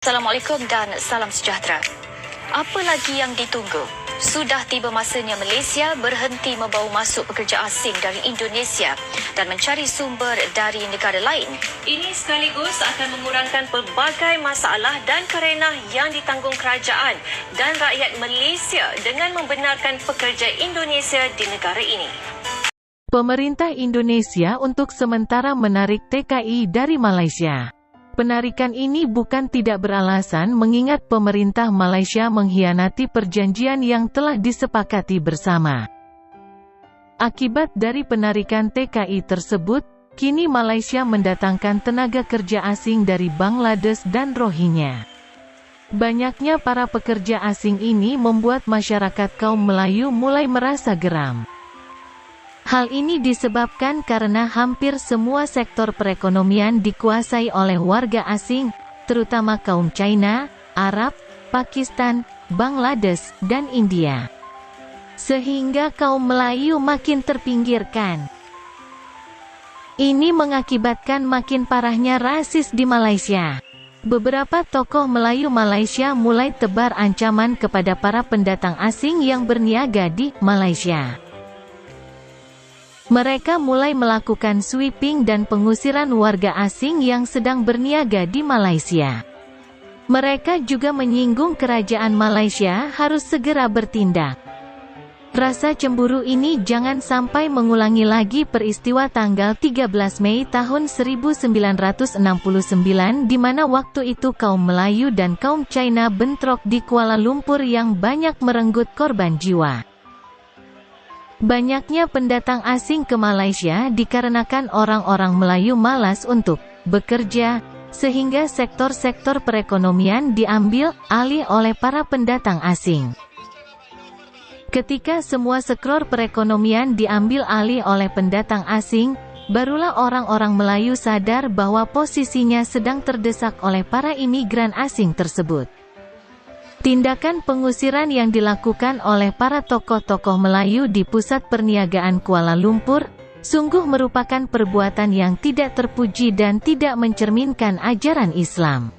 Assalamualaikum dan salam sejahtera. Apa lagi yang ditunggu? Sudah tiba masanya Malaysia berhenti membawa masuk pekerja asing dari Indonesia dan mencari sumber dari negara lain. Ini sekaligus akan mengurangkan pelbagai masalah dan kerenah yang ditanggung kerajaan dan rakyat Malaysia dengan membenarkan pekerja Indonesia di negara ini. Pemerintah Indonesia untuk sementara menarik TKI dari Malaysia. Penarikan ini bukan tidak beralasan mengingat pemerintah Malaysia mengkhianati perjanjian yang telah disepakati bersama. Akibat dari penarikan TKI tersebut, kini Malaysia mendatangkan tenaga kerja asing dari Bangladesh dan Rohingya. Banyaknya para pekerja asing ini membuat masyarakat kaum Melayu mulai merasa geram. Hal ini disebabkan karena hampir semua sektor perekonomian dikuasai oleh warga asing, terutama kaum China, Arab, Pakistan, Bangladesh, dan India. Sehingga kaum Melayu makin terpinggirkan. Ini mengakibatkan makin parahnya rasis di Malaysia. Beberapa tokoh Melayu Malaysia mulai tebar ancaman kepada para pendatang asing yang berniaga di Malaysia. Mereka mulai melakukan sweeping dan pengusiran warga asing yang sedang berniaga di Malaysia. Mereka juga menyinggung kerajaan Malaysia harus segera bertindak. Rasa cemburu ini jangan sampai mengulangi lagi peristiwa tanggal 13 Mei tahun 1969 di mana waktu itu kaum Melayu dan kaum China bentrok di Kuala Lumpur yang banyak merenggut korban jiwa. Banyaknya pendatang asing ke Malaysia dikarenakan orang-orang Melayu malas untuk bekerja, sehingga sektor-sektor perekonomian diambil alih oleh para pendatang asing. Ketika semua sektor perekonomian diambil alih oleh pendatang asing, barulah orang-orang Melayu sadar bahwa posisinya sedang terdesak oleh para imigran asing tersebut. Tindakan pengusiran yang dilakukan oleh para tokoh-tokoh Melayu di pusat perniagaan Kuala Lumpur, sungguh merupakan perbuatan yang tidak terpuji dan tidak mencerminkan ajaran Islam.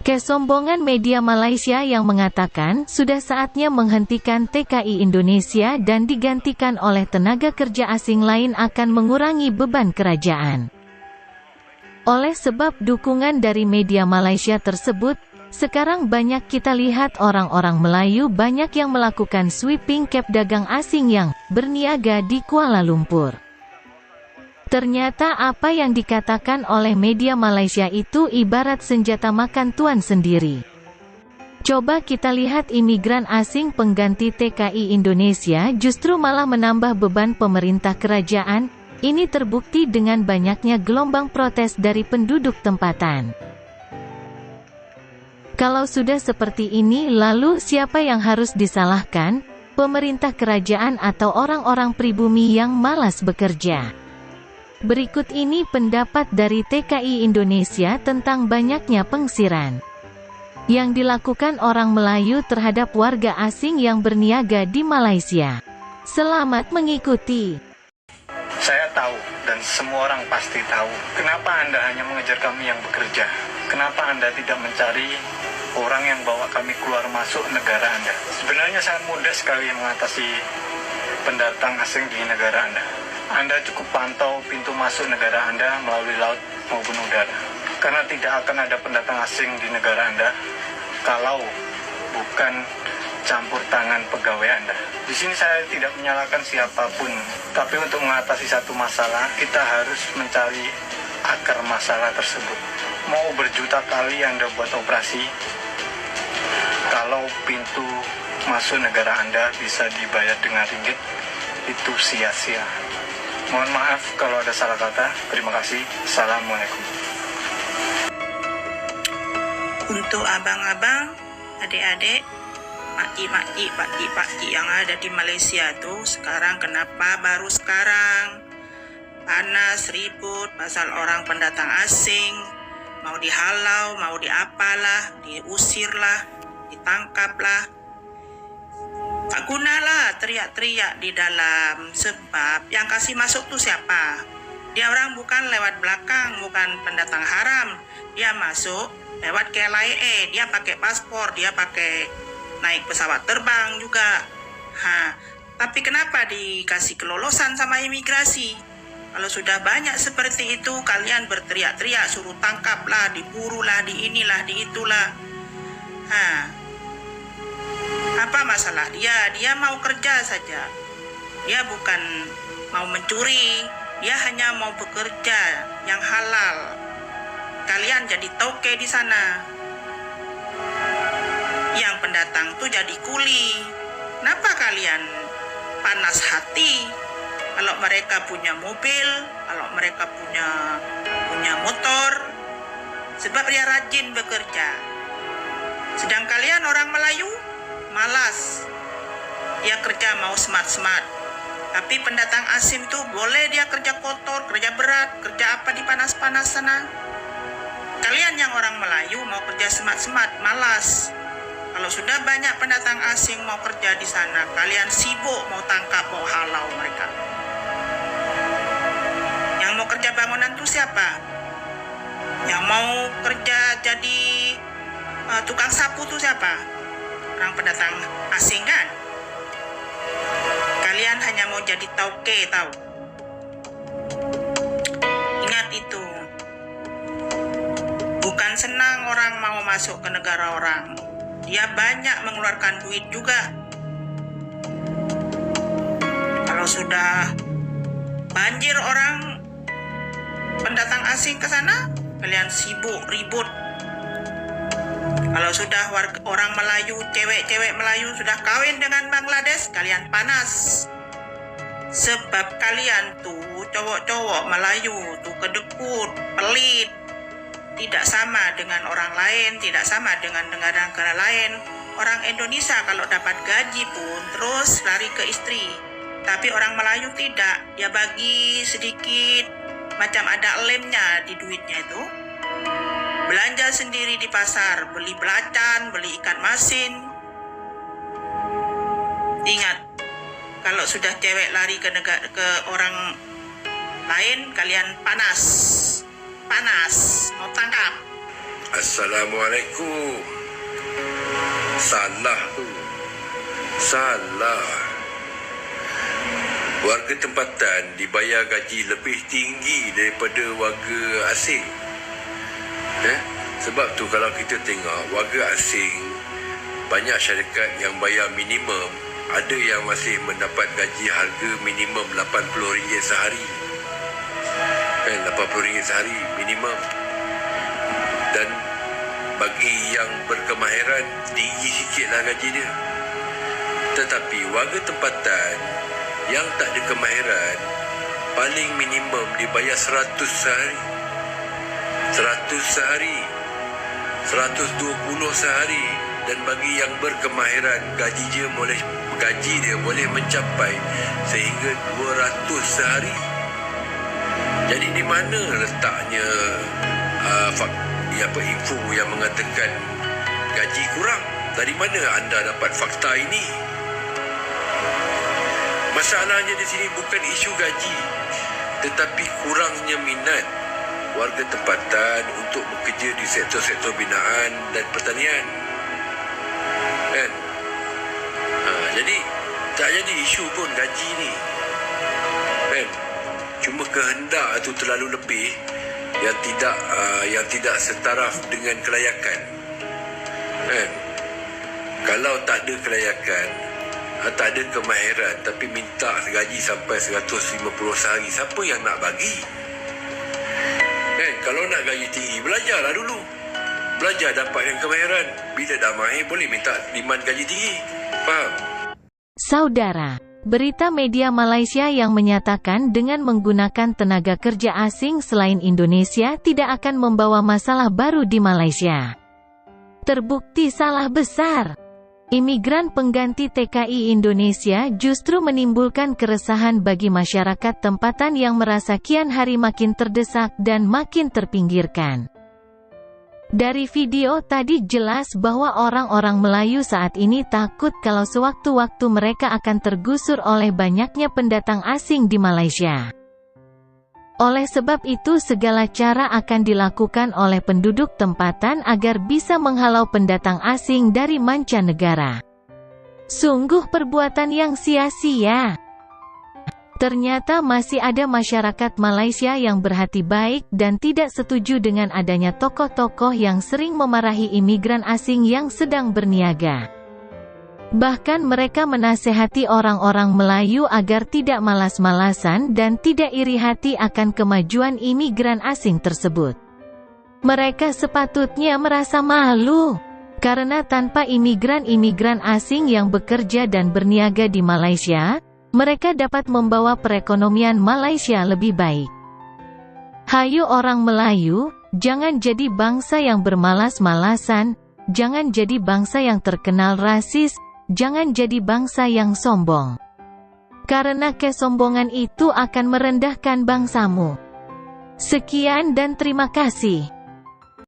Kesombongan media Malaysia yang mengatakan sudah saatnya menghentikan TKI Indonesia dan digantikan oleh tenaga kerja asing lain akan mengurangi beban kerajaan. Oleh sebab dukungan dari media Malaysia tersebut, sekarang banyak kita lihat orang-orang Melayu banyak yang melakukan sweeping kep dagang asing yang berniaga di Kuala Lumpur. Ternyata apa yang dikatakan oleh media Malaysia itu ibarat senjata makan tuan sendiri. Coba kita lihat imigran asing pengganti TKI Indonesia justru malah menambah beban pemerintah kerajaan. Ini terbukti dengan banyaknya gelombang protes dari penduduk tempatan. Kalau sudah seperti ini, lalu siapa yang harus disalahkan? Pemerintah kerajaan atau orang-orang pribumi yang malas bekerja? Berikut ini pendapat dari TKI Indonesia tentang banyaknya pengsiran yang dilakukan orang Melayu terhadap warga asing yang berniaga di Malaysia. Selamat mengikuti. Saya tahu, dan semua orang pasti tahu, kenapa Anda hanya mengejar kami yang bekerja. Kenapa Anda tidak mencari orang yang bawa kami keluar masuk negara Anda? Sebenarnya sangat mudah sekali mengatasi pendatang asing di negara Anda. Anda cukup pantau pintu masuk negara Anda melalui laut maupun udara. Karena tidak akan ada pendatang asing di negara Anda kalau bukan campur tangan pegawai Anda. Di sini saya tidak menyalahkan siapapun, tapi untuk mengatasi satu masalah, kita harus mencari akar masalah tersebut. Mau berjuta kali Anda buat operasi, kalau pintu masuk negara Anda bisa dibayar dengan ringgit, itu sia-sia. Mohon maaf kalau ada salah kata. Terima kasih. Assalamualaikum. Untuk abang-abang, adik-adik, maki-maki, paki-paki yang ada di Malaysia tuh sekarang kenapa baru sekarang? Panas, ribut, pasal orang pendatang asing, mau dihalau, mau diapalah, diusirlah, ditangkaplah. Tak gunalah teriak-teriak di dalam, sebab yang kasih masuk tuh siapa? Dia orang bukan lewat belakang, bukan pendatang haram. Dia masuk lewat KLIA, dia pakai paspor, dia pakai naik pesawat terbang juga. Tapi kenapa dikasih kelolosan sama imigrasi? Kalau sudah banyak seperti itu, kalian berteriak-teriak, suruh tangkaplah, diburulah, di inilah, di itulah. Apa masalah dia? Dia mau kerja saja. Dia bukan mau mencuri, dia hanya mau bekerja yang halal. Kalian jadi toke di sana. Yang pendatang tuh jadi kuli. Kenapa kalian panas hati? Kalau mereka punya mobil, kalau mereka punya motor, sebab dia rajin bekerja. Sedang kalian orang Melayu malas. Dia kerja mau smart-smart. Tapi pendatang asing tuh boleh dia kerja kotor, kerja berat, kerja apa di panas-panas sana. Kalian yang orang Melayu mau kerja smart-smart, malas. Kalau sudah banyak pendatang asing mau kerja di sana, kalian sibuk mau tangkap, mau halau mereka. Yang mau kerja bangunan tuh siapa? Yang mau kerja jadi tukang sapu tuh siapa? Orang pendatang asing kan? Kalian hanya mau jadi tauke, tahu? Ingat itu. Bukan senang orang mau masuk ke negara orang. Dia banyak mengeluarkan duit juga. Kalau sudah banjir orang pendatang asing ke sana, kalian sibuk ribut. Kalau sudah orang Melayu, cewek-cewek Melayu sudah kawin dengan Bangladesh, kalian panas. Sebab kalian tuh cowok-cowok Melayu tuh kedekut, pelit. Tidak sama dengan orang lain, tidak sama dengan negara-negara lain. Orang Indonesia kalau dapat gaji pun terus lari ke istri. Tapi orang Melayu tidak, dia bagi sedikit, macam ada lemnya di duitnya itu. Belanja sendiri di pasar, beli belacan, beli ikan masin. Ingat, kalau sudah cewek lari ke orang lain, kalian panas. Panas, mau tangkap. Assalamualaikum. Salah tu. Salah. Warga tempatan dibayar gaji lebih tinggi daripada warga asing. Sebab tu kalau kita tengok warga asing, banyak syarikat yang bayar minimum, ada yang masih mendapat gaji harga minimum RM80 sehari. RM80 sehari minimum. Dan bagi yang berkemahiran, tinggi sikitlah gaji dia. Tetapi warga tempatan yang tak ada kemahiran, paling minimum dibayar 100 sehari. 100 sehari. 120 sehari. Dan bagi yang berkemahiran, gaji dia boleh mencapai sehingga 200 sehari. Jadi di mana letaknya info yang mengatakan gaji kurang? Dari mana anda dapat fakta ini? Masalahnya di sini bukan isu gaji, tetapi kurangnya minat warga tempatan untuk bekerja di sektor-sektor binaan dan pertanian. Kan? Jadi tak jadi isu pun gaji ni. Kan? Cuma kehendak itu terlalu lebih yang tidak setaraf dengan kelayakan. Kan? Kalau tak ada kelayakan, tak ada kemahiran, tapi minta gaji sampai 150 sehari, siapa yang nak bagi? Kan? Kalau nak gaji tinggi, belajarlah dulu. Belajar dapatkan kemahiran. Bila dah mahir, boleh minta demand gaji tinggi. Faham? Saudara, berita media Malaysia yang menyatakan dengan menggunakan tenaga kerja asing selain Indonesia tidak akan membawa masalah baru di Malaysia. Terbukti salah besar. Imigran pengganti TKI Indonesia justru menimbulkan keresahan bagi masyarakat tempatan yang merasa kian hari makin terdesak dan makin terpinggirkan. Dari video tadi jelas bahwa orang-orang Melayu saat ini takut kalau sewaktu-waktu mereka akan tergusur oleh banyaknya pendatang asing di Malaysia. Oleh sebab itu segala cara akan dilakukan oleh penduduk tempatan agar bisa menghalau pendatang asing dari mancanegara. Sungguh perbuatan yang sia-sia. Ternyata masih ada masyarakat Malaysia yang berhati baik dan tidak setuju dengan adanya tokoh-tokoh yang sering memarahi imigran asing yang sedang berniaga. Bahkan mereka menasehati orang-orang Melayu agar tidak malas-malasan dan tidak iri hati akan kemajuan imigran asing tersebut. Mereka sepatutnya merasa malu, karena tanpa imigran-imigran asing yang bekerja dan berniaga di Malaysia, mereka dapat membawa perekonomian Malaysia lebih baik. Hayo orang Melayu, jangan jadi bangsa yang bermalas-malasan, jangan jadi bangsa yang terkenal rasis, jangan jadi bangsa yang sombong. Karena kesombongan itu akan merendahkan bangsamu. Sekian dan terima kasih.